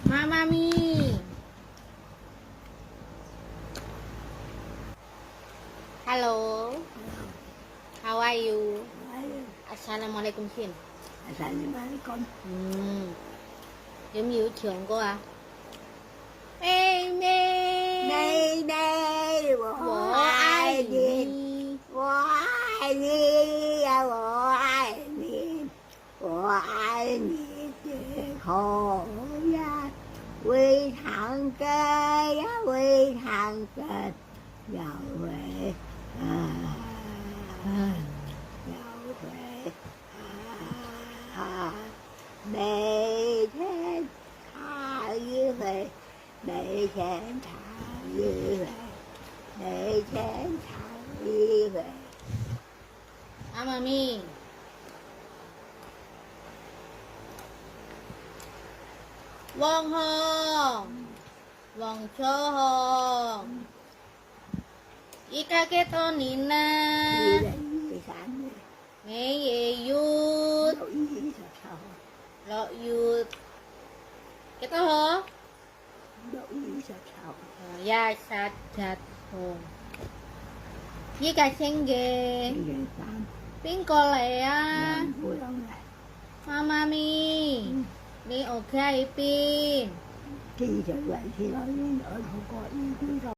Mamma mia. Hello. How are you? Assalamualaikum Xin. Assalamualaikum. Giống như trường cô à? Mê mê. Đây đây, Của ai đi? của ai đi, của ai đi, của ai đi khổ ra, quy thẳng kê, quy thẳng kê, giàu về, giàu về, để thế tha như vậy, để thế tha như vậy, để thế tha như vậy. Mamma mia. Vâng hông. Vâng chơ hông. Ika ke to nina. Như là như sáng này, Nghe ye yut. đổi gì sao sao, Lo yut. Cái to hả? đổi gì sao sao. Ya sát chặt hồn. Ika senge. Bây giờ sáng, Pin cô lẹ. làm vui lắm này. Mamma mia. Đi ok pin. Khi trở lại thì nói đến ở không có ý cứ